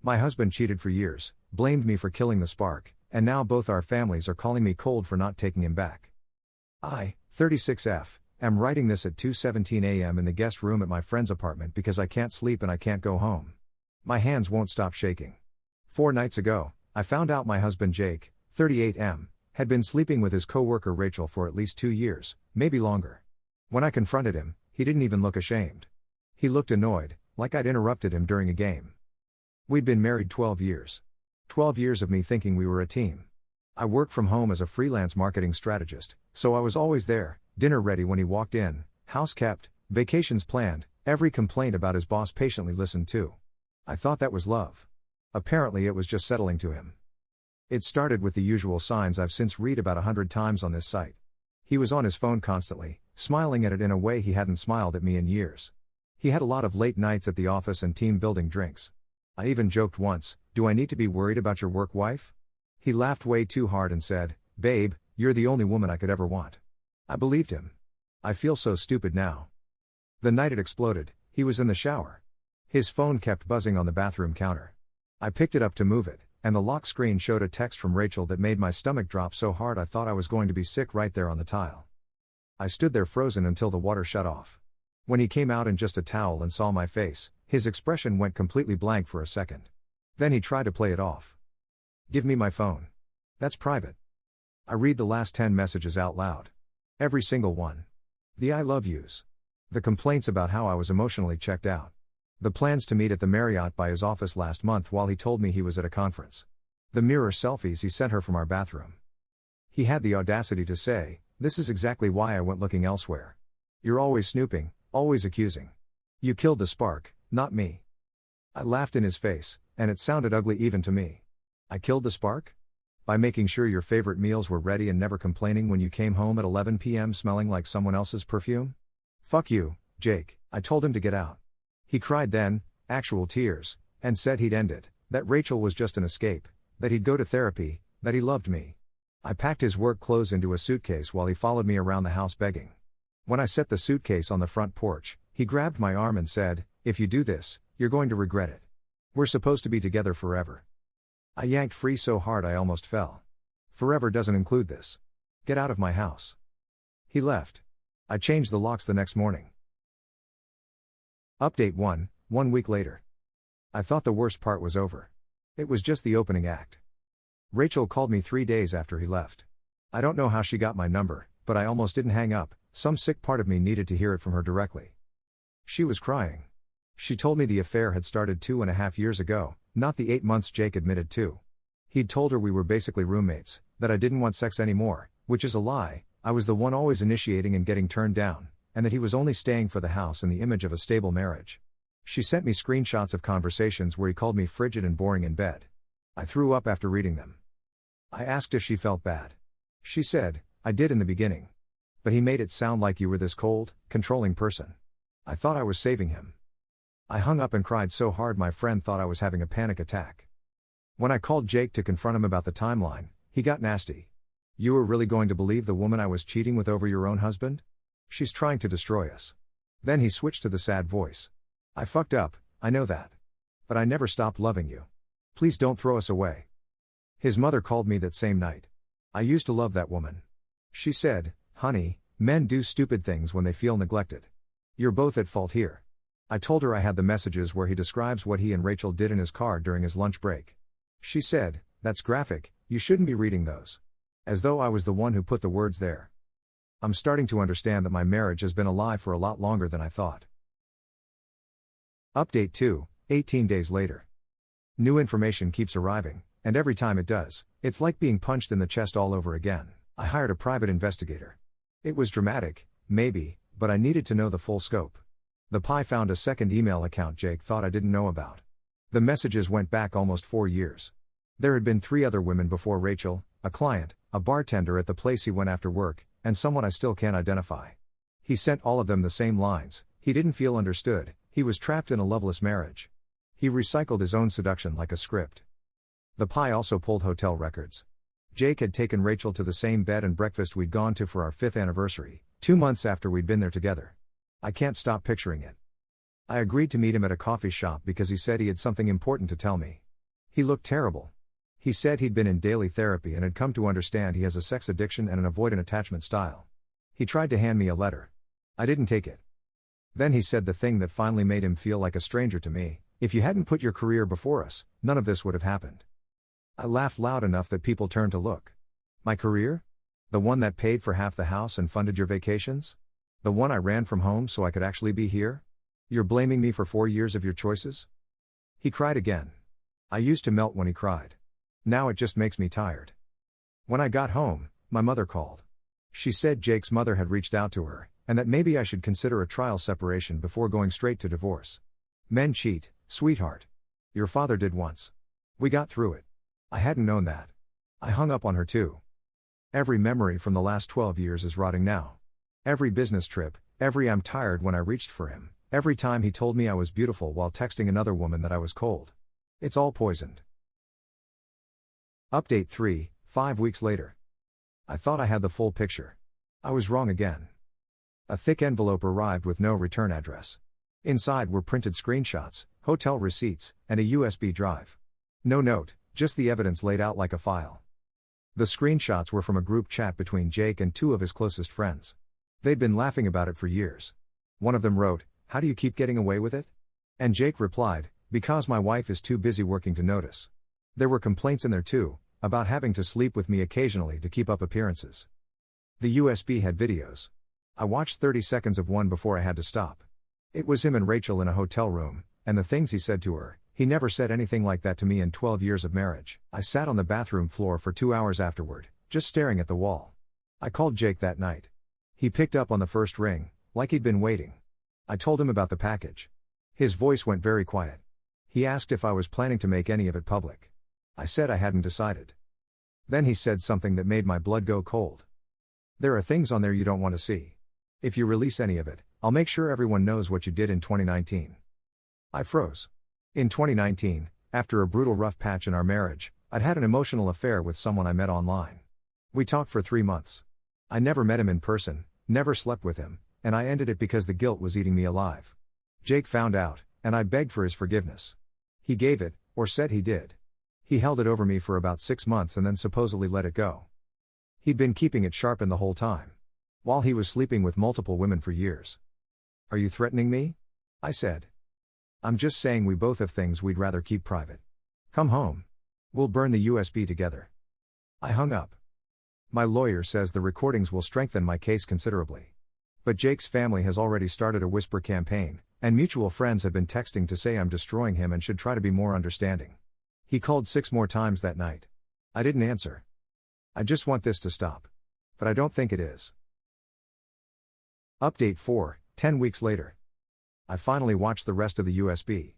My husband cheated for years, blamed me for killing the spark, and now both our families are calling me cold for not taking him back. I, 36F, am writing this at 2:17 a.m. in the guest room at my friend's apartment because I can't sleep and I can't go home. My hands won't stop shaking. 4 nights ago, I found out my husband Jake, 38M, had been sleeping with his co-worker Rachel for at least 2 years, maybe longer. When I confronted him, he didn't even look ashamed. He looked annoyed, like I'd interrupted him during a game. We'd been married 12 years. 12 years of me thinking we were a team. I work from home as a freelance marketing strategist, so I was always there, dinner ready when he walked in, house kept, vacations planned, every complaint about his boss patiently listened to. I thought that was love. Apparently it was just settling to him. It started with the usual signs I've since read about 100 times on this site. He was on his phone constantly, smiling at it in a way he hadn't smiled at me in years. He had a lot of late nights at the office and team building drinks. I even joked once, "Do I need to be worried about your work wife?" He laughed way too hard and said, "Babe, you're the only woman I could ever want." I believed him. I feel so stupid now. The night it exploded, he was in the shower. His phone kept buzzing on the bathroom counter. I picked it up to move it, and the lock screen showed a text from Rachel that made my stomach drop so hard I thought I was going to be sick right there on the tile. I stood there frozen until the water shut off. When he came out in just a towel and saw my face, his expression went completely blank for a second. Then he tried to play it off. "Give me my phone. That's private." I read the last 10 messages out loud. Every single one. The I love yous. The complaints about how I was emotionally checked out. The plans to meet at the Marriott by his office last month while he told me he was at a conference. The mirror selfies he sent her from our bathroom. He had the audacity to say, "This is exactly why I went looking elsewhere. You're always snooping, always accusing. You killed the spark, not me." I laughed in his face, and it sounded ugly even to me. I killed the spark? By making sure your favorite meals were ready and never complaining when you came home at 11 p.m. smelling like someone else's perfume? "Fuck you, Jake," I told him to get out. He cried then, actual tears, and said he'd end it, that Rachel was just an escape, that he'd go to therapy, that he loved me. I packed his work clothes into a suitcase while he followed me around the house begging. When I set the suitcase on the front porch, he grabbed my arm and said, "If you do this, you're going to regret it. We're supposed to be together forever." I yanked free so hard I almost fell. Forever doesn't include this. Get out of my house. He left. I changed the locks the next morning. Update 1 week later. I thought the worst part was over. It was just the opening act. Rachel called me 3 days after he left. I don't know how she got my number, but I almost didn't hang up. Some sick part of me needed to hear it from her directly. She was crying. She told me the affair had started 2.5 years ago, not the 8 months Jake admitted to. He'd told her we were basically roommates, that I didn't want sex anymore, which is a lie. I was the one always initiating and getting turned down, and that he was only staying for the house and the image of a stable marriage. She sent me screenshots of conversations where he called me frigid and boring in bed. I threw up after reading them. I asked if she felt bad. She said, "I did in the beginning. But he made it sound like you were this cold, controlling person." I thought I was saving him. I hung up and cried so hard my friend thought I was having a panic attack. When I called Jake to confront him about the timeline, he got nasty. "You were really going to believe the woman I was cheating with over your own husband? She's trying to destroy us." Then he switched to the sad voice. "I fucked up, I know that. But I never stopped loving you. Please don't throw us away." His mother called me that same night. "I used to love that woman." She said, "Honey, men do stupid things when they feel neglected. You're both at fault here." I told her I had the messages where he describes what he and Rachel did in his car during his lunch break. She said, "That's graphic, you shouldn't be reading those." As though I was the one who put the words there. I'm starting to understand that my marriage has been a lie for a lot longer than I thought. Update 2, 18 days later. New information keeps arriving, and every time it does, it's like being punched in the chest all over again. I hired a private investigator. It was dramatic, maybe, but I needed to know the full scope. The Pi found a second email account Jake thought I didn't know about. The messages went back almost 4 years. There had been 3 other women before Rachel, a client, a bartender at the place he went after work, and someone I still can't identify. He sent all of them the same lines. He didn't feel understood, he was trapped in a loveless marriage. He recycled his own seduction like a script. The Pi also pulled hotel records. Jake had taken Rachel to the same bed and breakfast we'd gone to for our 5th anniversary, 2 months after we'd been there together. I can't stop picturing it. I agreed to meet him at a coffee shop because he said he had something important to tell me. He looked terrible. He said he'd been in daily therapy and had come to understand he has a sex addiction and an avoidant attachment style. He tried to hand me a letter. I didn't take it. Then he said the thing that finally made him feel like a stranger to me: "If you hadn't put your career before us, none of this would have happened." I laughed loud enough that people turned to look. My career? The one that paid for half the house and funded your vacations? The one I ran from home so I could actually be here? You're blaming me for 4 years of your choices? He cried again. I used to melt when he cried. Now it just makes me tired. When I got home, my mother called. She said Jake's mother had reached out to her, and that maybe I should consider a trial separation before going straight to divorce. Men cheat, sweetheart. Your father did once. We got through it. I hadn't known that. I hung up on her too. Every memory from the last 12 years is rotting now. Every business trip, every "I'm tired" when I reached for him, every time he told me I was beautiful while texting another woman that I was cold. It's all poisoned. Update 3, 5 weeks later. I thought I had the full picture. I was wrong again. A thick envelope arrived with no return address. Inside were printed screenshots, hotel receipts, and a USB drive. No note, just the evidence laid out like a file. The screenshots were from a group chat between Jake and 2 of his closest friends. They'd been laughing about it for years. One of them wrote, "How do you keep getting away with it?" And Jake replied, "Because my wife is too busy working to notice." There were complaints in there too, about having to sleep with me occasionally to keep up appearances. The USB had videos. I watched 30 seconds of one before I had to stop. It was him and Rachel in a hotel room, and the things he said to her. He never said anything like that to me in 12 years of marriage. I sat on the bathroom floor for 2 hours afterward, just staring at the wall. I called Jake that night. He picked up on the first ring, like he'd been waiting. I told him about the package. His voice went very quiet. He asked if I was planning to make any of it public. I said I hadn't decided. Then he said something that made my blood go cold. "There are things on there you don't want to see. If you release any of it, I'll make sure everyone knows what you did in 2019. I froze. In 2019, after a brutal rough patch in our marriage, I'd had an emotional affair with someone I met online. We talked for 3 months. I never met him in person, never slept with him, and I ended it because the guilt was eating me alive. Jake found out, and I begged for his forgiveness. He gave it, or said he did. He held it over me for about 6 months and then supposedly let it go. He'd been keeping it sharpened the whole time. While he was sleeping with multiple women for years. Are you threatening me? I said. I'm just saying we both have things we'd rather keep private. Come home. We'll burn the USB together. I hung up. My lawyer says the recordings will strengthen my case considerably. But Jake's family has already started a whisper campaign, and mutual friends have been texting to say I'm destroying him and should try to be more understanding. He called 6 more times that night. I didn't answer. I just want this to stop. But I don't think it is. Update 4, 10 weeks later. I finally watched the rest of the USB.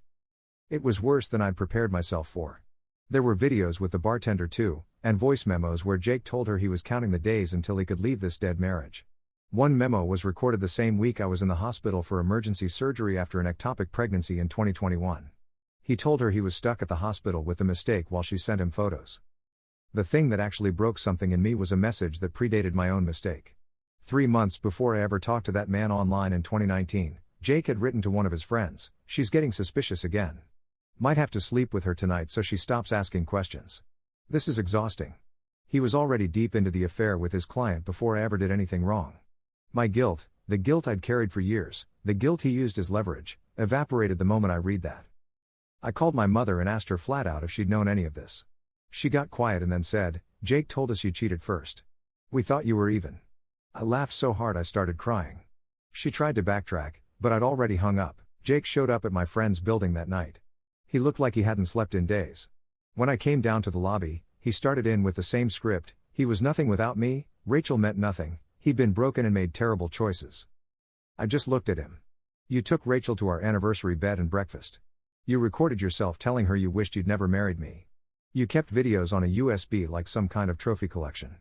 It was worse than I'd prepared myself for. There were videos with the bartender too, and voice memos where Jake told her he was counting the days until he could leave this dead marriage. One memo was recorded the same week I was in the hospital for emergency surgery after an ectopic pregnancy in 2021. He told her he was stuck at the hospital with the mistake while she sent him photos. The thing that actually broke something in me was a message that predated my own mistake. 3 months before I ever talked to that man online in 2019, Jake had written to one of his friends, "She's getting suspicious again. Might have to sleep with her tonight so she stops asking questions. This is exhausting." He was already deep into the affair with his client before I ever did anything wrong. My guilt, the guilt I'd carried for years, the guilt he used as leverage, evaporated the moment I read that. I called my mother and asked her flat out if she'd known any of this. She got quiet and then said, "Jake told us you cheated first. We thought you were even." I laughed so hard I started crying. She tried to backtrack, but I'd already hung up. Jake showed up at my friend's building that night. He looked like he hadn't slept in days. When I came down to the lobby, he started in with the same script: he was nothing without me, Rachel meant nothing, he'd been broken and made terrible choices. I just looked at him. You took Rachel to our anniversary bed and breakfast. You recorded yourself telling her you wished you'd never married me. You kept videos on a USB like some kind of trophy collection.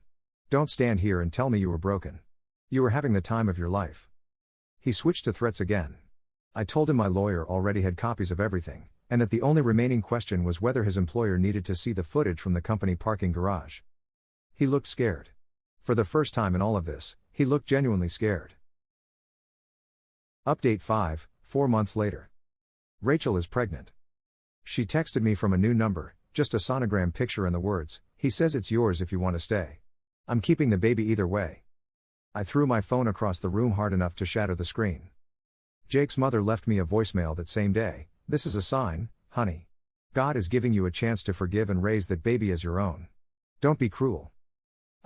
Don't stand here and tell me you were broken. You were having the time of your life. He switched to threats again. I told him my lawyer already had copies of everything, and that the only remaining question was whether his employer needed to see the footage from the company parking garage. He looked scared. For the first time in all of this, he looked genuinely scared. Update 5, 4 months later. Rachel is pregnant. She texted me from a new number, Just a sonogram picture and the words, "He says it's yours if you want to stay. I'm keeping the baby either way." I threw my phone across the room hard enough to shatter the screen. Jake's mother left me a voicemail that same day. "This is a sign, honey. God is giving you a chance to forgive and raise that baby as your own. Don't be cruel."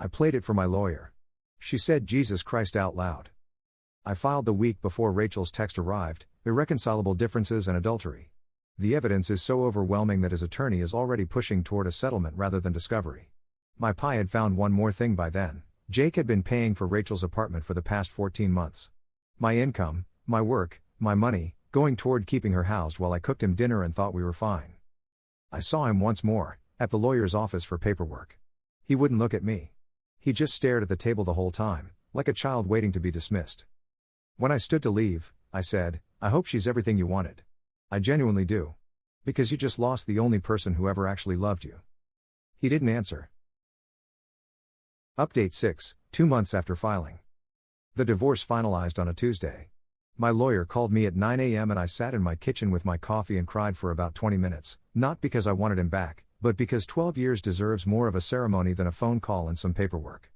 I played it for my lawyer. She said Jesus Christ out loud. I filed the week before Rachel's text arrived, irreconcilable differences and adultery. The evidence is so overwhelming that his attorney is already pushing toward a settlement rather than discovery. My pi had found one more thing by then. Jake had been paying for Rachel's apartment for the past 14 months. My income, my work, my money, going toward keeping her housed while I cooked him dinner and thought we were fine. I saw him once more, at the lawyer's office for paperwork. He wouldn't look at me. He just stared at the table the whole time, like a child waiting to be dismissed. When I stood to leave, I said, "I hope she's everything you wanted. I genuinely do. Because you just lost the only person who ever actually loved you." He didn't answer. Update 6, 2 months after filing. The divorce finalized on a Tuesday. My lawyer called me at 9 a.m. and I sat in my kitchen with my coffee and cried for about 20 minutes, not because I wanted him back, but because 12 years deserves more of a ceremony than a phone call and some paperwork.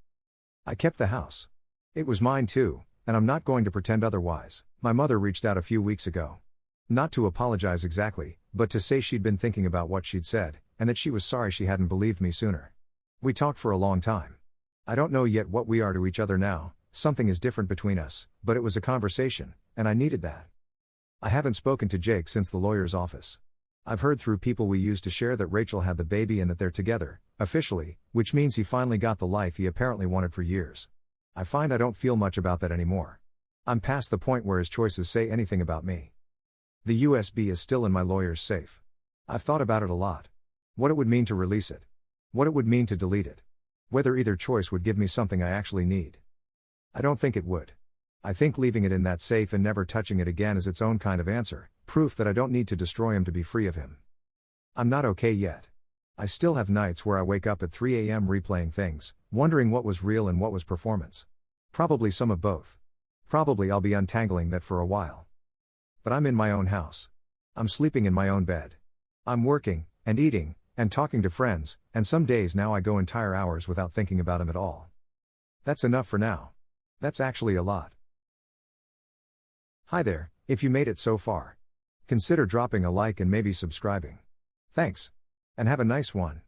I kept the house. It was mine too, and I'm not going to pretend otherwise. My mother reached out a few weeks ago. Not to apologize exactly, but to say she'd been thinking about what she'd said, and that she was sorry she hadn't believed me sooner. We talked for a long time. I don't know yet what we are to each other now, something is different between us, but it was a conversation, and I needed that. I haven't spoken to Jake since the lawyer's office. I've heard through people we used to share that Rachel had the baby and that they're together, officially, which means he finally got the life he apparently wanted for years. I find I don't feel much about that anymore. I'm past the point where his choices say anything about me. The USB is still in my lawyer's safe. I've thought about it a lot. What it would mean to release it. What it would mean to delete it. Whether either choice would give me something I actually need. I don't think it would. I think leaving it in that safe and never touching it again is its own kind of answer, proof that I don't need to destroy him to be free of him. I'm not okay yet. I still have nights where I wake up at 3 a.m. replaying things, wondering what was real and what was performance. Probably some of both. Probably I'll be untangling that for a while. But I'm in my own house. I'm sleeping in my own bed. I'm working, and eating, and talking to friends, and some days now I go entire hours without thinking about him at all. That's enough for now. That's actually a lot. Hi there, if you made it so far. Consider dropping a like and maybe subscribing. Thanks. And have a nice one.